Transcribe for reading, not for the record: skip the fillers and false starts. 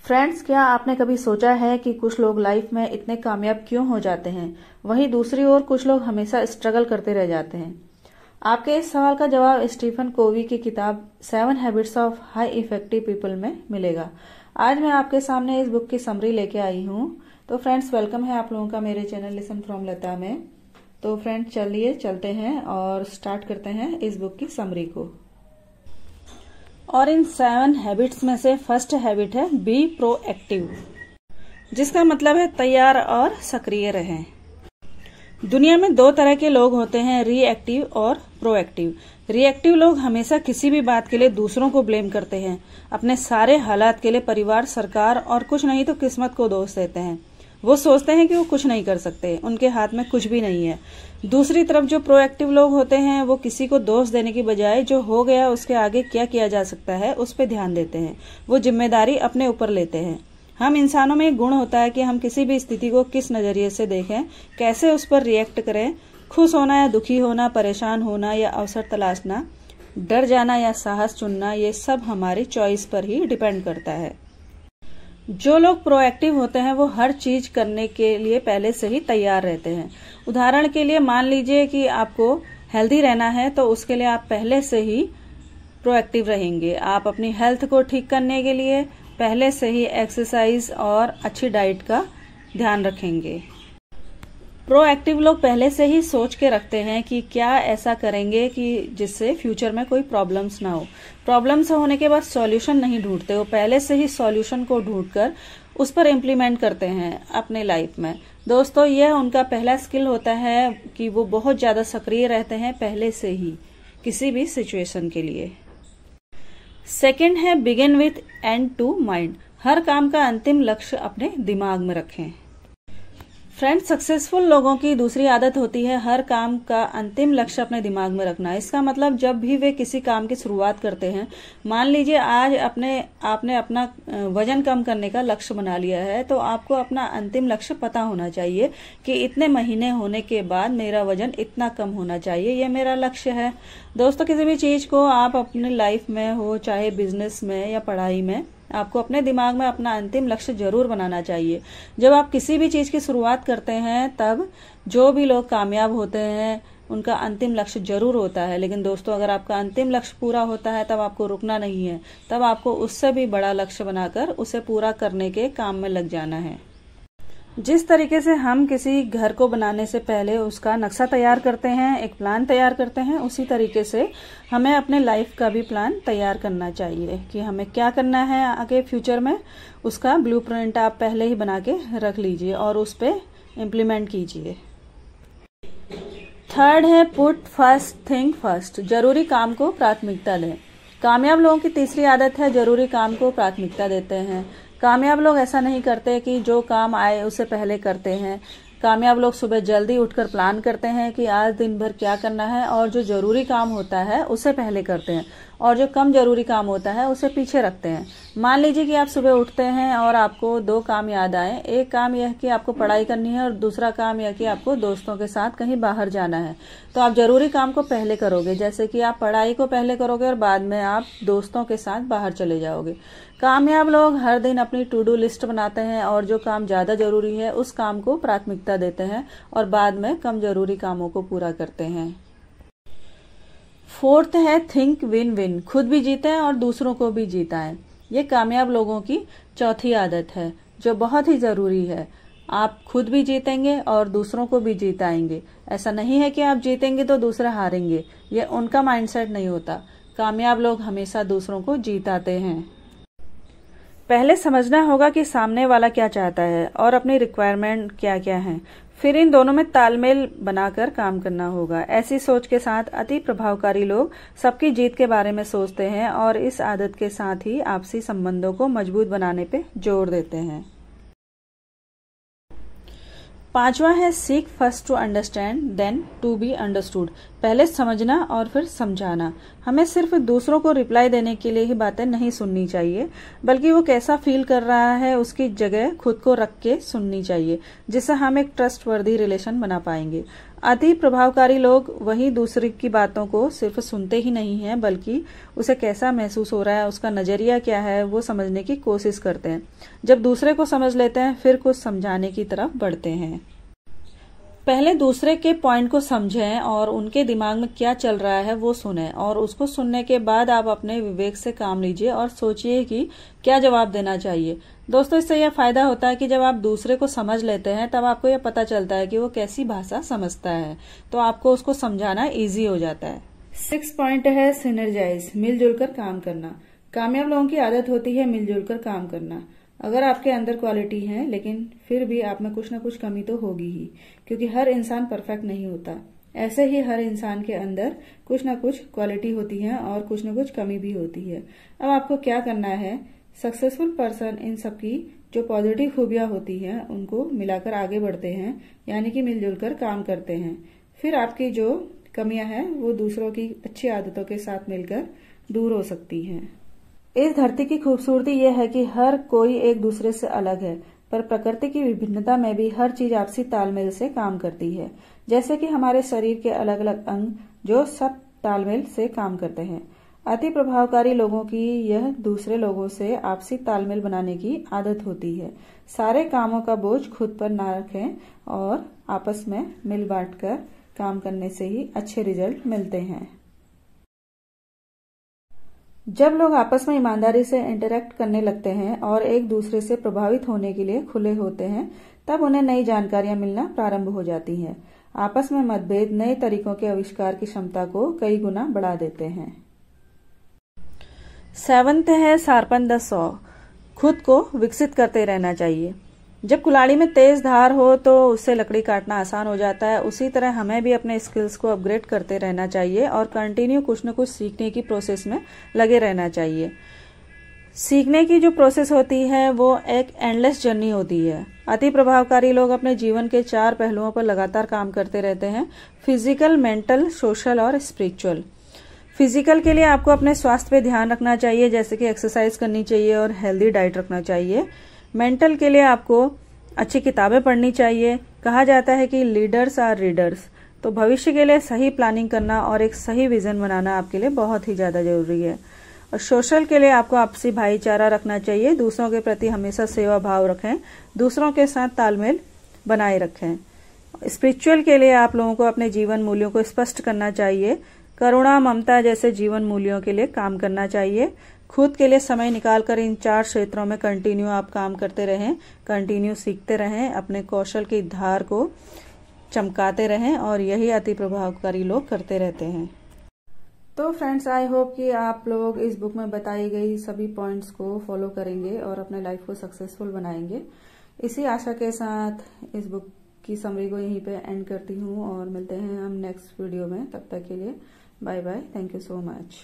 Friends, क्या आपने कभी सोचा है कि कुछ लोग लाइफ में इतने कामयाब क्यों हो जाते हैं, वहीं दूसरी ओर कुछ लोग हमेशा स्ट्रगल करते रह जाते हैं। आपके इस सवाल का जवाब स्टीफन कोवी की किताब 7 habits of high effective people में मिलेगा। आज मैं आपके सामने इस बुक की समरी लेके आई हूँ। तो फ्रेंड्स, वेलकम है आप लोगों का मेरे चैनल लिसन फ्रॉम लता में। तो फ्रेंड्स, चलिए चलते हैं और स्टार्ट करते हैं इस बुक की समरी को। और इन 7 हैबिट्स में से फर्स्ट हैबिट है बी प्रोएक्टिव, जिसका मतलब है तैयार और सक्रिय रहें। दुनिया में 2 तरह के लोग होते हैं, रिएक्टिव और प्रोएक्टिव। रिएक्टिव लोग हमेशा किसी भी बात के लिए दूसरों को ब्लेम करते हैं, अपने सारे हालात के लिए परिवार, सरकार और कुछ नहीं तो किस्मत को दोष देते हैं। वो सोचते हैं कि वो कुछ नहीं कर सकते, उनके हाथ में कुछ भी नहीं है। दूसरी तरफ जो प्रोएक्टिव लोग होते हैं, वो किसी को दोष देने की बजाय जो हो गया उसके आगे क्या किया जा सकता है उस पर ध्यान देते हैं। वो जिम्मेदारी अपने ऊपर लेते हैं। हम इंसानों में एक गुण होता है कि हम किसी भी स्थिति को किस नजरिए से देखें, कैसे उस पर रिएक्ट करें। खुश होना या दुखी होना, परेशान होना या अवसर तलाशना, डर जाना या साहस चुनना, ये सब हमारी चॉइस पर ही डिपेंड करता है। जो लोग प्रोएक्टिव होते हैं वो हर चीज करने के लिए पहले से ही तैयार रहते हैं। उदाहरण के लिए मान लीजिए कि आपको हेल्दी रहना है, तो उसके लिए आप पहले से ही प्रोएक्टिव रहेंगे। आप अपनी हेल्थ को ठीक करने के लिए पहले से ही एक्सरसाइज और अच्छी डाइट का ध्यान रखेंगे। प्रोएक्टिव लोग पहले से ही सोच के रखते हैं कि क्या ऐसा करेंगे कि जिससे फ्यूचर में कोई प्रॉब्लम्स ना हो। प्रॉब्लम्स होने के बाद सॉल्यूशन नहीं ढूंढते, वो पहले से ही सॉल्यूशन को ढूंढकर उस पर इम्प्लीमेंट करते हैं अपने लाइफ में। दोस्तों, यह उनका पहला स्किल होता है कि वो बहुत ज्यादा सक्रिय रहते हैं पहले से ही किसी भी सिचुएशन के लिए। सेकेंड है begin with end to mind. हर काम का अंतिम लक्ष्य अपने दिमाग में रखें। फ्रेंड्स, सक्सेसफुल लोगों की दूसरी आदत होती है हर काम का अंतिम लक्ष्य अपने दिमाग में रखना। इसका मतलब जब भी वे किसी काम की शुरुआत करते हैं, मान लीजिए आज आपने अपना वजन कम करने का लक्ष्य बना लिया है, तो आपको अपना अंतिम लक्ष्य पता होना चाहिए कि इतने महीने होने के बाद मेरा वजन इतना कम होना चाहिए, ये मेरा लक्ष्य है। दोस्तों, किसी भी चीज को आप अपनी लाइफ में हो, चाहे बिजनेस में या पढ़ाई में, आपको अपने दिमाग में अपना अंतिम लक्ष्य जरूर बनाना चाहिए। जब आप किसी भी चीज की शुरुआत करते हैं, तब जो भी लोग कामयाब होते हैं उनका अंतिम लक्ष्य जरूर होता है। लेकिन दोस्तों, अगर आपका अंतिम लक्ष्य पूरा होता है तब आपको रुकना नहीं है, तब आपको उससे भी बड़ा लक्ष्य बनाकर उसे पूरा करने के काम में लग जाना है। जिस तरीके से हम किसी घर को बनाने से पहले उसका नक्शा तैयार करते हैं, एक प्लान तैयार करते हैं, उसी तरीके से हमें अपने लाइफ का भी प्लान तैयार करना चाहिए कि हमें क्या करना है आगे फ्यूचर में। उसका ब्लूप्रिंट आप पहले ही बना के रख लीजिए और उस पर इम्प्लीमेंट कीजिए। थर्ड है पुट फर्स्ट थिंग फर्स्ट। जरूरी काम को प्राथमिकता दें। कामयाब लोगों की तीसरी आदत है जरूरी काम को प्राथमिकता देते हैं। कामयाब लोग ऐसा नहीं करते कि जो काम आए उसे पहले करते हैं। कामयाब लोग सुबह जल्दी उठकर प्लान करते हैं कि आज दिन भर क्या करना है, और जो जरूरी काम होता है उसे पहले करते हैं और जो कम जरूरी काम होता है उसे पीछे रखते हैं। मान लीजिए कि आप सुबह उठते हैं और आपको 2 काम याद आए। एक काम यह कि आपको पढ़ाई करनी है और दूसरा काम यह कि आपको दोस्तों के साथ कहीं बाहर जाना है। तो आप जरूरी काम को पहले करोगे, जैसे कि आप पढ़ाई को पहले करोगे और बाद में आप दोस्तों के साथ बाहर चले जाओगे। कामयाब लोग हर दिन अपनी टू डू लिस्ट बनाते हैं और जो काम ज्यादा जरूरी है उस काम को प्राथमिकता देते हैं और बाद में कम जरूरी कामों को पूरा करते हैं। फोर्थ है थिंक विन विन। खुद भी जीतें और दूसरों को भी जिताएं। ये कामयाब लोगों की चौथी आदत है जो बहुत ही जरूरी है। आप खुद भी जीतेंगे और दूसरों को भी जिताएंगे। ऐसा नहीं है कि आप जीतेंगे तो दूसरे हारेंगे, ये उनका माइंडसेट नहीं होता। कामयाब लोग हमेशा दूसरों को जिताते हैं। पहले समझना होगा कि सामने वाला क्या चाहता है और अपनी रिक्वायरमेंट क्या क्या है, फिर इन दोनों में तालमेल बनाकर काम करना होगा। ऐसी सोच के साथ अति प्रभावकारी लोग सबकी जीत के बारे में सोचते हैं और इस आदत के साथ ही आपसी संबंधों को मजबूत बनाने पे जोर देते हैं। 5वां है seek first to understand then to be understood. पहले समझना और फिर समझाना। हमें सिर्फ दूसरों को रिप्लाई देने के लिए ही बातें नहीं सुननी चाहिए, बल्कि वो कैसा फील कर रहा है उसकी जगह खुद को रख के सुननी चाहिए, जिससे हम एक ट्रस्टवर्दी रिलेशन बना पाएंगे। अति प्रभावकारी लोग वही दूसरे की बातों को सिर्फ सुनते ही नहीं हैं, बल्कि उसे कैसा महसूस हो रहा है, उसका नजरिया क्या है, वो समझने की कोशिश करते हैं। जब दूसरे को समझ लेते हैं, फिर कुछ समझाने की तरफ बढ़ते हैं। पहले दूसरे के पॉइंट को समझें और उनके दिमाग में क्या चल रहा है वो सुनें, और उसको सुनने के बाद आप अपने विवेक से काम लीजिए और सोचिए कि क्या जवाब देना चाहिए। दोस्तों, इससे यह फायदा होता है कि जब आप दूसरे को समझ लेते हैं तब आपको यह पता चलता है कि वो कैसी भाषा समझता है, तो आपको उसको समझाना इजी हो जाता है। 6 पॉइंट है सिनर्जाइज, मिलजुल कर काम करना। कामयाब लोगों की आदत होती है मिलजुल कर काम करना। अगर आपके अंदर क्वालिटी है लेकिन फिर भी आप में कुछ ना कुछ कमी तो होगी ही, क्योंकि हर इंसान परफेक्ट नहीं होता। ऐसे ही हर इंसान के अंदर कुछ ना कुछ क्वालिटी होती है और कुछ ना कुछ कमी भी होती है। अब आपको क्या करना है, सक्सेसफुल पर्सन इन सबकी जो पॉजिटिव खूबियां होती हैं उनको मिलाकर आगे बढ़ते हैं, यानी कि मिलजुल कर काम करते हैं। फिर आपकी जो कमियां हैं वो दूसरों की अच्छी आदतों के साथ मिलकर दूर हो सकती हैं। इस धरती की खूबसूरती यह है कि हर कोई एक दूसरे से अलग है, पर प्रकृति की विभिन्नता में भी हर चीज आपसी तालमेल से काम करती है। जैसे कि हमारे शरीर के अलग अलग अंग जो सब तालमेल से काम करते हैं। अति प्रभावकारी लोगों की यह दूसरे लोगों से आपसी तालमेल बनाने की आदत होती है। सारे कामों का बोझ खुद पर ना रखें और आपस में मिल बांट कर काम करने से ही अच्छे रिजल्ट मिलते हैं। जब लोग आपस में ईमानदारी से इंटरेक्ट करने लगते हैं और एक दूसरे से प्रभावित होने के लिए खुले होते हैं, तब उन्हें नई जानकारियां मिलना प्रारंभ हो जाती हैं। आपस में मतभेद नए तरीकों के आविष्कार की क्षमता को कई गुना बढ़ा देते हैं। 7 है शार्पन द सॉ, खुद को विकसित करते रहना चाहिए। जब कुल्हाड़ी में तेज धार हो तो उससे लकड़ी काटना आसान हो जाता है, उसी तरह हमें भी अपने स्किल्स को अपग्रेड करते रहना चाहिए और कंटिन्यू कुछ न कुछ सीखने की प्रोसेस में लगे रहना चाहिए। सीखने की जो प्रोसेस होती है वो एक एंडलेस जर्नी होती है। अति प्रभावकारी लोग अपने जीवन के 4 पहलुओं पर लगातार काम करते रहते हैं, फिजिकल, मेंटल, सोशल और स्पिरिचुअल। फिजिकल के लिए आपको अपने स्वास्थ्य पे ध्यान रखना चाहिए, जैसे कि एक्सरसाइज करनी चाहिए और हेल्दी डाइट रखना चाहिए। मेंटल के लिए आपको अच्छी किताबें पढ़नी चाहिए। कहा जाता है कि लीडर्स आर रीडर्स, तो भविष्य के लिए सही प्लानिंग करना और एक सही विजन बनाना आपके लिए बहुत ही ज्यादा जरूरी है। और सोशल के लिए आपको आपसी भाईचारा रखना चाहिए, दूसरों के प्रति हमेशा सेवा भाव रखें, दूसरों के साथ तालमेल बनाए रखें। स्पिरिचुअल के लिए आप लोगों को अपने जीवन मूल्यों को स्पष्ट करना चाहिए, करुणा, ममता जैसे जीवन मूल्यों के लिए काम करना चाहिए। खुद के लिए समय निकालकर इन 4 क्षेत्रों में कंटिन्यू आप काम करते रहें, कंटिन्यू सीखते रहें, अपने कौशल की धार को चमकाते रहें, और यही अति प्रभावकारी लोग करते रहते हैं। तो फ्रेंड्स, आई होप कि आप लोग इस बुक में बताई गई सभी पॉइंट्स को फॉलो करेंगे और अपने लाइफ को सक्सेसफुल बनाएंगे। इसी आशा के साथ इस बुक की समरी को यहीं पे एंड करती हूँ और मिलते हैं हम नेक्स्ट वीडियो में। तब तक के लिए bye bye, thank you so much.